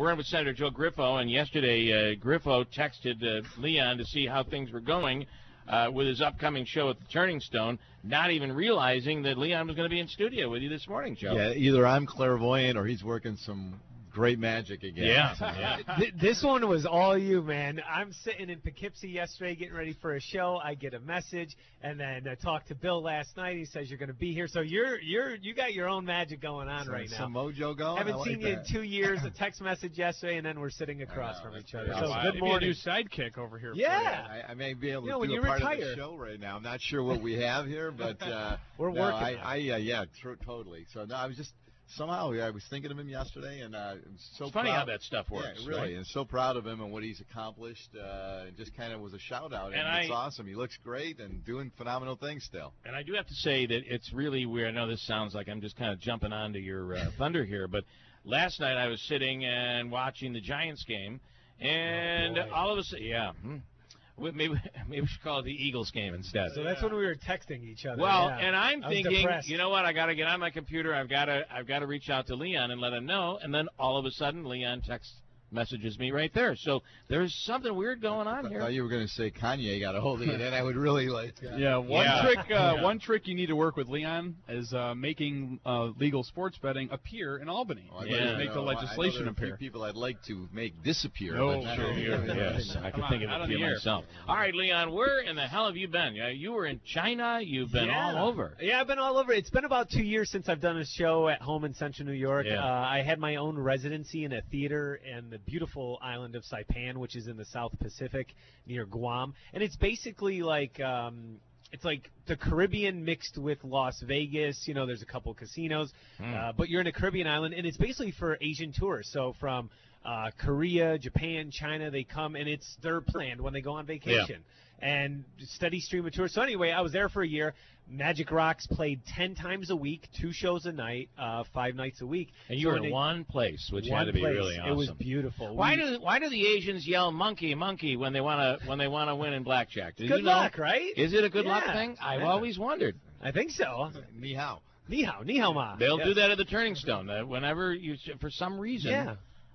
We're in with Senator Joe Griffo, and yesterday Griffo texted Leon to see how things were going with his upcoming show at the Turning Stone, not even realizing that Leon was going to be in studio with you this morning, Joe. Yeah, either I'm clairvoyant or he's working some great magic again. Yeah. This one was all you, man. I'm sitting in Poughkeepsie yesterday getting ready for a show. I get a message, and then I talked to Bill last night. He says you're going to be here. So you got your own magic going on right now. Some mojo going. Haven't seen you in 2 years. A text message yesterday, and then we're sitting across from each other. So Good morning. New sidekick over here. Yeah. I may be able to when do you a part retire. of the show right now. I'm not sure what we have here, but we're working. Totally. So no, I was just. Somehow, I was thinking of him yesterday, and so it's funny how that stuff works. Yeah, really, right? And so proud of him and what he's accomplished. It just kind of was a shout-out, and it's awesome. He looks great and doing phenomenal things still. And I do have to say that it's really weird. I know this sounds like I'm just kind of jumping onto your thunder here, but last night I was sitting and watching the Giants game, and all of a sudden, Maybe we should call it the Eagles game instead. So that's when we were texting each other. Well, and I'm thinking, depressed. you know what? I got to get on my computer. I've got to reach out to Leon and let him know. And then all of a sudden, Leon messages me right there. So there's something weird going on here. I thought you were going to say Kanye got a hold of you. Then I would really like. One trick you need to work with Leon is making legal sports betting appear in Albany. Make the legislation appear. I know people I'd like to make disappear. Yes, I can think of a few myself. All right, Leon, where in the hell have you been? You were in China. You've been all over. Yeah, I've been all over. It's been about 2 years since I've done a show at home in Central New York. Yeah. I had my own residency in a theater in the beautiful island of Saipan, which is in the South Pacific near Guam, and it's basically like it's like the Caribbean mixed with Las Vegas. You know, there's a couple casinos, but you're in a Caribbean island, and it's basically for Asian tourists. So from Korea, Japan, China, they come, and it's their planned when they go on vacation. And steady stream of tourists. So anyway, I was there for a year. Magic Rocks played 10 times a week, 2 shows a night, 5 nights a week. And you were in one place, which had to be really awesome. It was beautiful. Why do the Asians yell monkey, monkey when they want to win in blackjack? Good luck, right? Is it a good luck thing? I've always wondered. I think so. Ni hao. Ni hao, ni hao ma. They'll do that at the Turning Stone whenever for some reason. Yeah.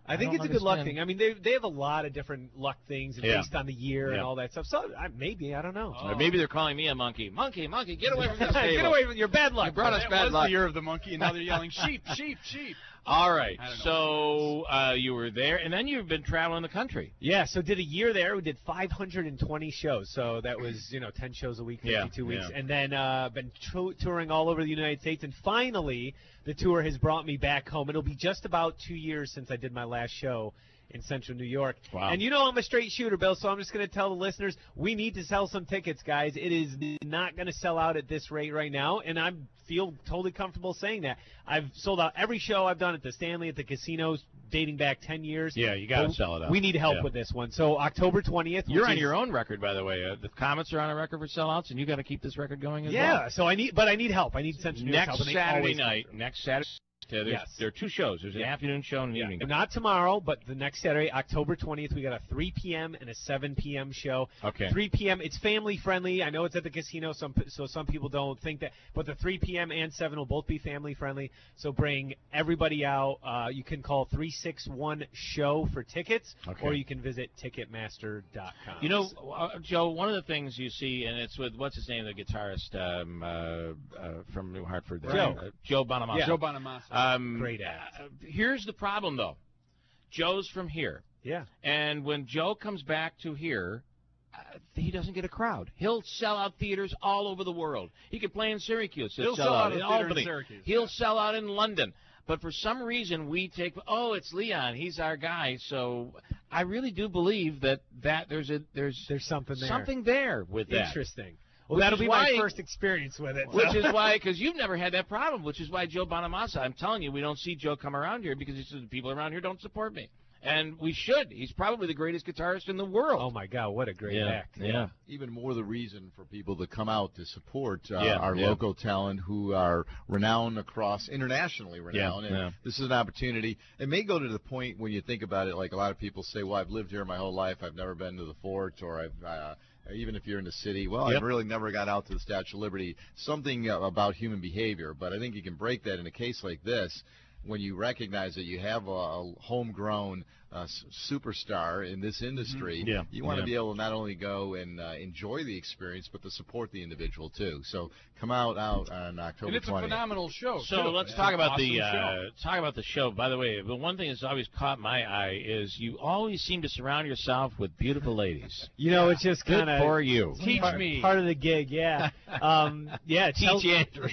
I think it's a good luck thing. I mean, they have a lot of different luck things based on the year and all that stuff. So maybe, I don't know. Maybe they're calling me a monkey. Monkey, monkey, get away from this table. Get away from your bad luck. You brought us bad luck. The year of the monkey, and now they're yelling sheep, sheep, sheep. All right. So you were there, and then you've been traveling the country. Yeah, so did a year there. We did 520 shows. So that was, 10 shows a week, 52 weeks. Yeah. And then been touring all over the United States. And finally, the tour has brought me back home. It'll be just about 2 years since I did my last show in Central New York. Wow. And I'm a straight shooter, Bill, so I'm just going to tell the listeners, we need to sell some tickets, guys. It is not going to sell out at this rate right now, and I feel totally comfortable saying that. I've sold out every show I've done at the Stanley, at the casinos, dating back 10 years. Yeah, you got to sell it out. We need help with this one. So October 20th. You're on your own record, by the way. The Comets are on a record for sellouts, and you got to keep this record going as well. Yeah, so I need help. I need Central New York help. Next Saturday. There are 2 shows. There's an afternoon show and an evening. Not tomorrow, but the next Saturday, October 20th, we got a 3 p.m. and a 7 p.m. show. Okay. 3 p.m. It's family friendly. I know it's at the casino, so some people don't think that. But the 3 p.m. and 7 will both be family friendly. So bring everybody out. You can call 361-SHOW for tickets, or you can visit Ticketmaster.com. Joe, one of the things you see, and it's with, what's his name, the guitarist from New Hartford? Joe Bonamassa. Yeah. Joe Bonamassa. Great act. Here's the problem, though. Joe's from here. Yeah. And when Joe comes back to here, he doesn't get a crowd. He'll sell out theaters all over the world. He could play in Syracuse. He'll sell out in Albany. He'll sell out in London. But for some reason, we take, it's Leon. He's our guy. So I really do believe that there's something there. Something there with that. Interesting. Well, that'll be my first experience with it. Which is why, because you've never had that problem, which is why Joe Bonamassa, I'm telling you, we don't see Joe come around here because he says the people around here don't support me. And we should. He's probably the greatest guitarist in the world. Oh, my God, what a great act. Yeah. Even more the reason for people to come out to support our local talent who are internationally renowned. And this is an opportunity. It may go to the point when you think about it, like a lot of people say, well, I've lived here my whole life. I've never been to the fort, or even if you're in the city, I've really never got out to the Statue of Liberty. Something about human behavior, but I think you can break that in a case like this. when you recognize that you have a homegrown superstar in this industry, you want to be able to not only go and enjoy the experience, but to support the individual too. So come out on October 20th. And it's a phenomenal show. So let's talk about the show. By the way, the one thing that's always caught my eye is you always seem to surround yourself with beautiful ladies. You know, it's just kind of for you. Teach me. Part of the gig, yeah. Teach Andrew.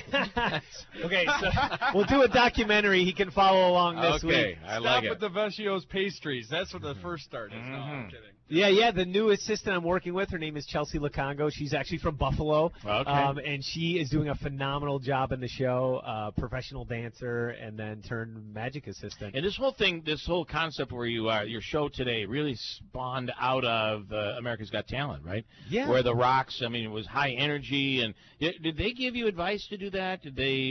Okay, so we'll do a documentary. He can follow along this week. I like it. Stop with the Vecchio's pastries. That's what the first start is. No, I'm kidding. Yeah, the new assistant I'm working with, her name is Chelsea Lukongo. She's actually from Buffalo, and she is doing a phenomenal job in the show, professional dancer, and then turned magic assistant. And this whole concept where you are, your show today really spawned out of America's Got Talent, right? Yeah. Where the Rocks, I mean, it was high energy, and did they give you advice to do that?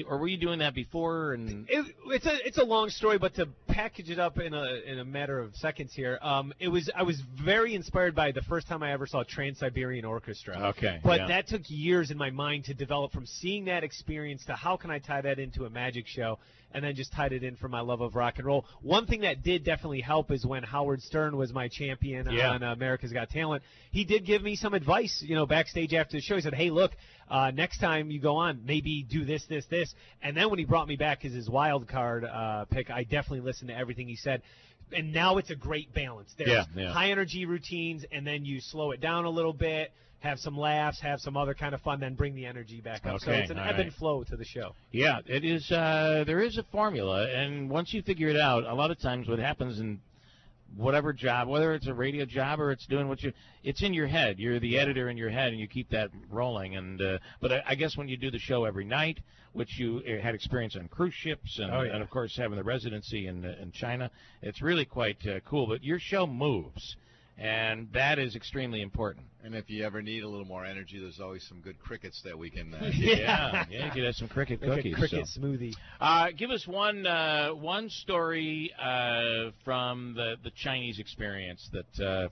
Or were you doing that before? And it's a long story, but to package it up in a matter of seconds here, I was very inspired by the first time I ever saw Trans-Siberian Orchestra. Okay. But that took years in my mind to develop, from seeing that experience to how can I tie that into a magic show, and then just tied it in for my love of rock and roll. One thing that did definitely help is when Howard Stern was my champion on America's Got Talent, he did give me some advice, backstage after the show. He said, hey, look, next time you go on, maybe do this, this, this. And then when he brought me back as his wild card pick, I definitely listened to everything he said. And now it's a great balance. There's high energy routines, and then you slow it down a little bit, have some laughs, have some other kind of fun, then bring the energy back up. So it's an ebb and flow to the show. Yeah, it is. There is a formula, and once you figure it out, a lot of times what happens in whatever job, whether it's a radio job or it's doing it's in your head. You're the editor in your head, and you keep that rolling. And but I guess when you do the show every night, which you had experience on cruise ships, and of course having the residency in China, it's really quite cool. But your show moves, and that is extremely important. And if you ever need a little more energy, there's always some good crickets that we can. You could have some cricket cookies. A cricket smoothie. Give us one story from the Chinese experience that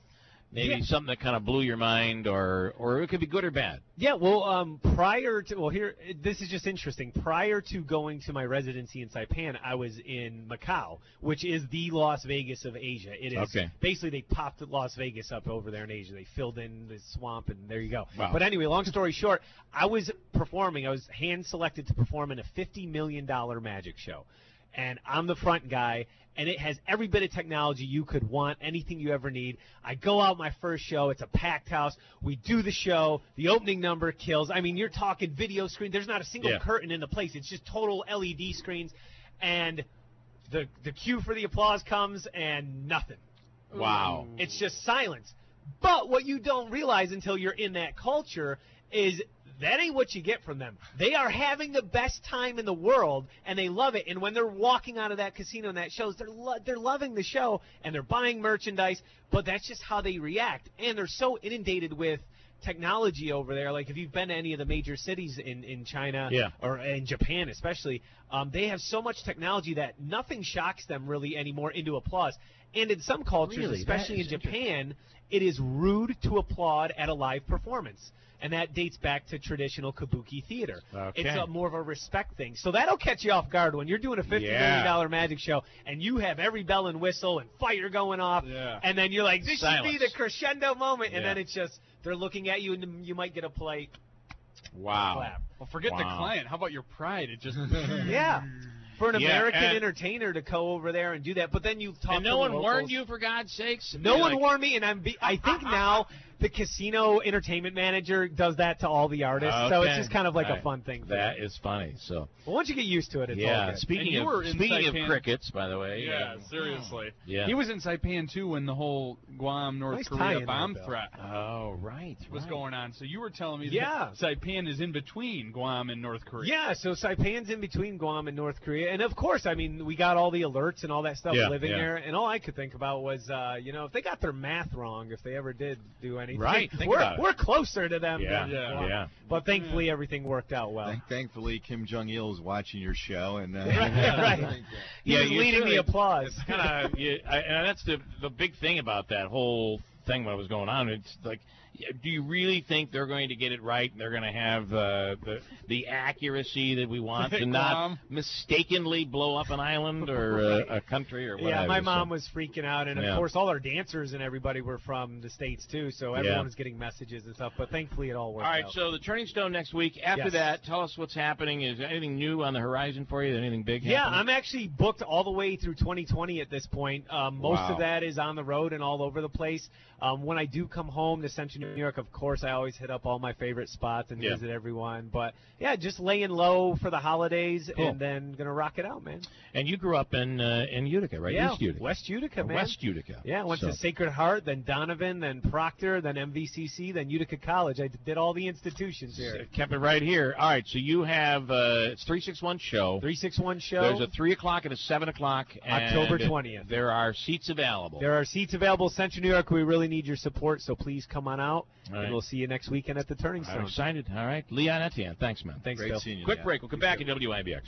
maybe something that kind of blew your mind, or it could be good or bad. Yeah, well, this is just interesting. Prior to going to my residency in Saipan, I was in Macau, which is the Las Vegas of Asia. It is basically, they popped Las Vegas up over there in Asia. They filled in the swamp, and there you go. Wow. But anyway, long story short, I was performing. I was hand-selected to perform in a $50 million magic show. And I'm the front guy, and it has every bit of technology you could want, anything you ever need. I go out my first show. It's a packed house. We do the show. The opening number kills. I mean, you're talking video screen. There's not a single curtain in the place. It's just total LED screens. And the cue for the applause comes, and nothing. Wow. It's just silence. But what you don't realize until you're in that culture is that ain't what you get from them. They are having the best time in the world, and they love it. And when they're walking out of that casino and that shows, they're loving the show, and they're buying merchandise. But that's just how they react. And they're so inundated with technology over there. Like if you've been to any of the major cities in China or in Japan especially, they have so much technology that nothing shocks them really anymore into applause. And in some cultures, especially in Japan, it is rude to applaud at a live performance. And that dates back to traditional kabuki theater. Okay. It's more of a respect thing. So that'll catch you off guard when you're doing a $50 million magic show and you have every bell and whistle and fire going off. Yeah. And then you're like, this should be the crescendo moment. And then it's just, they're looking at you and you might get a polite clap. Well, forget the client. How about your pride? It just for an American entertainer to go over there and do that. But then you talk and no one warned you, for God's sakes? No one warned me, and I think now the casino entertainment manager does that to all the artists. So it's just kind of like a fun thing. That is funny. So once you get used to it, it's all good. Speaking of crickets, by the way. Yeah, seriously. Yeah. He was in Saipan, too, when the whole Guam, North Korea bomb threat was going on. So you were telling me that Saipan is in between Guam and North Korea. Yeah, so Saipan's in between Guam and North Korea. And, of course, I mean, we got all the alerts and all that stuff living there. And all I could think about was, if they got their math wrong, if they ever did do anything. Right. We're closer to them than Guam. Yeah. But thankfully, everything worked out well. Thankfully, Kim Jong-il is watching your show. And He was leading the applause. It's kind of, and that's the big thing about that whole thing when it was going on. It's like Do you really think they're going to get it right and they're going to have the accuracy that we want to not mistakenly blow up an island or a country or whatever? Yeah, my mom was freaking out, and of course all our dancers and everybody were from the States too, so everyone was getting messages and stuff, but thankfully it all worked out. All right, so the Turning Stone next week. After that, tell us what's happening. Is there anything new on the horizon for you? Anything big happening? Yeah, I'm actually booked all the way through 2020 at this point. Most of that is on the road and all over the place. When I do come home to Central New York, of course, I always hit up all my favorite spots and visit everyone. But, yeah, just laying low for the holidays and then going to rock it out, man. And you grew up in Utica, right? Yeah, East Utica. West Utica, man. West Utica. Yeah, went to Sacred Heart, then Donovan, then Proctor, then MVCC, then Utica College. I did all the institutions here. Kept it right here. All right, so you have it's 361 show. 361 show. There's a 3 o'clock and a 7 o'clock. October 20th. There are seats available. There are seats available. Central New York, we really need your support, so please come on out. Right. And we'll see you next weekend at the Turning Stone. I'm excited. All right. Leon Etienne, thanks, man. Thanks, Great Bill. seeing you. Quick break. We'll come back at WIBX.